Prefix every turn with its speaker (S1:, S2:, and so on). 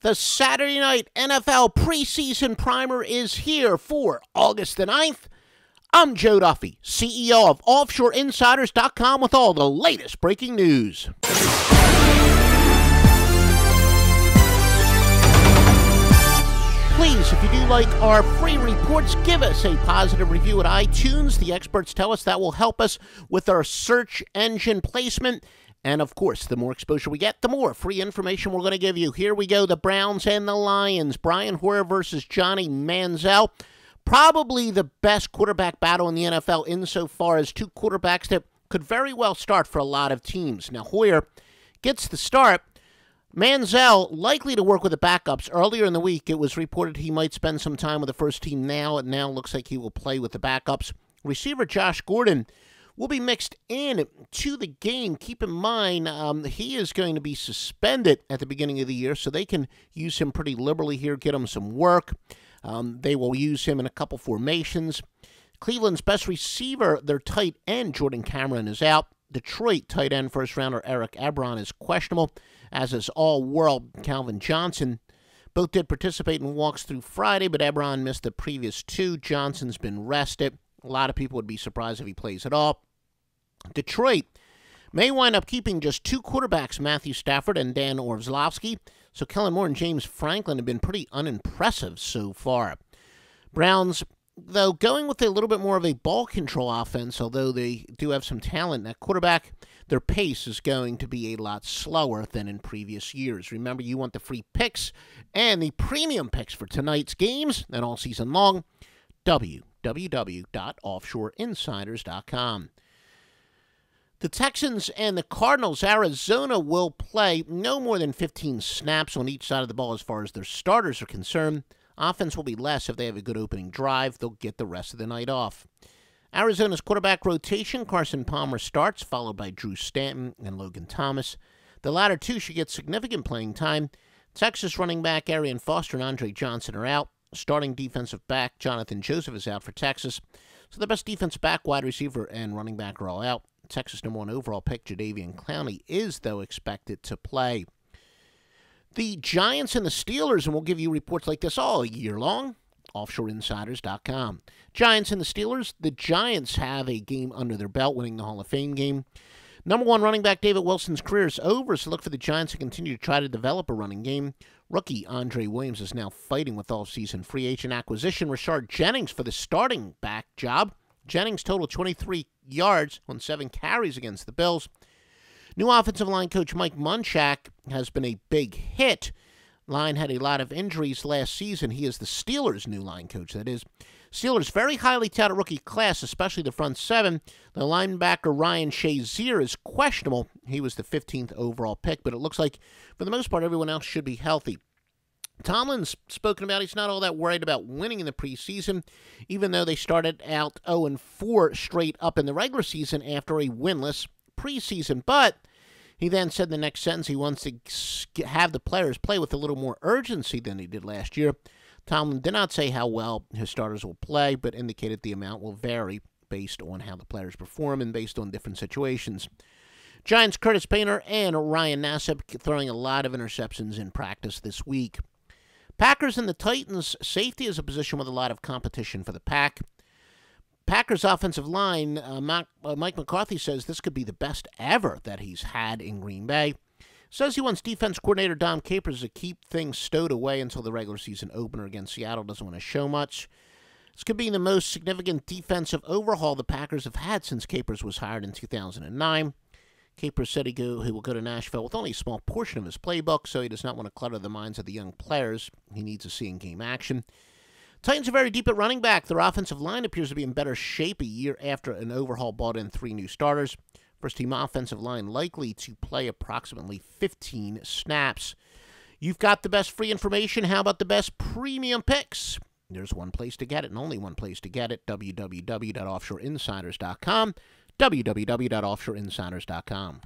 S1: The Saturday night NFL preseason primer is here for August the 9th. I'm Joe Duffy, CEO of offshoreinsiders.com with all the latest breaking news. Please, if you do like our free reports, give us a positive review at iTunes. The experts tell us that will help us with our search engine placement. And, of course, the more exposure we get, the more free information we're going to give you. Here we go, the Browns and the Lions. Brian Hoyer versus Johnny Manziel. Probably the best quarterback battle in the NFL insofar as two quarterbacks that could very well start for a lot of teams. Now, Hoyer gets the start. Manziel likely to work with the backups. Earlier in the week, it was reported he might spend some time with the first team now. It now looks like he will play with the backups. Receiver Josh Gordon will be mixed in to the game. Keep in mind, he is going to be suspended at the beginning of the year, so they can use him pretty liberally here, get him some work. They will use him in a couple formations. Cleveland's best receiver, their tight end, Jordan Cameron, is out. Detroit tight end first-rounder Eric Ebron is questionable, as is all-world Calvin Johnson. Both did participate in walks through Friday, but Ebron missed the previous two. Johnson's been rested. A lot of people would be surprised if he plays at all. Detroit may wind up keeping just two quarterbacks, Matthew Stafford and Dan Orlovsky. So Kellen Moore and James Franklin have been pretty unimpressive so far. Browns, though, going with a little bit more of a ball control offense, although they do have some talent at quarterback, their pace is going to be a lot slower than in previous years. Remember, you want the free picks and the premium picks for tonight's games and all season long. www.offshoreinsiders.com. The Texans and the Cardinals, Arizona will play no more than 15 snaps on each side of the ball as far as their starters are concerned. Offense will be less if they have a good opening drive. They'll get the rest of the night off. Arizona's quarterback rotation, Carson Palmer starts, followed by Drew Stanton and Logan Thomas. The latter two should get significant playing time. Texas running back Arian Foster and Andre Johnson are out. Starting defensive back Jonathan Joseph is out for Texas. So the best defensive back, wide receiver, and running back are all out. Texas #1 overall pick Jadeveon Clowney is, though, expected to play. The Giants and the Steelers, and we'll give you reports like this all year long, offshoreinsiders.com. Giants and the Steelers. The Giants have a game under their belt, winning the Hall of Fame game. #1 running back David Wilson's career is over, so look for the Giants to continue to try to develop a running game. Rookie Andre Williams is now fighting with offseason free agent acquisition Rashad Jennings for the starting back job. Jennings totaled 23 yards on 7 carries against the Bills. New offensive line coach Mike Munchak has been a big hit. Line had a lot of injuries last season. He is the Steelers' new line coach, that is. Steelers' very highly touted rookie class, especially the front seven. The linebacker Ryan Shazier is questionable. He was the 15th overall pick, but it looks like, for the most part, everyone else should be healthy. Tomlin's spoken about he's not all that worried about winning in the preseason, even though they started out 0-4 straight up in the regular season after a winless preseason. But he then said in the next sentence he wants to have the players play with a little more urgency than they did last year. Tomlin did not say how well his starters will play, but indicated the amount will vary based on how the players perform and based on different situations. Giants' Curtis Painter and Ryan Nassib throwing a lot of interceptions in practice this week. Packers and the Titans, safety is a position with a lot of competition for the pack. Packers' offensive line, Mike McCarthy says this could be the best ever that he's had in Green Bay. Says he wants defense coordinator Dom Capers to keep things stowed away until the regular season opener against Seattle. Doesn't want to show much. This could be the most significant defensive overhaul the Packers have had since Capers was hired in 2009. Capers said he will go to Nashville with only a small portion of his playbook, so he does not want to clutter the minds of the young players. He needs to see in-game action. Titans are very deep at running back. Their offensive line appears to be in better shape a year after an overhaul brought in 3 new starters. First-team offensive line likely to play approximately 15 snaps. You've got the best free information. How about the best premium picks? There's one place to get it, and only one place to get it, www.offshoreinsiders.com. www.offshoreinsiders.com.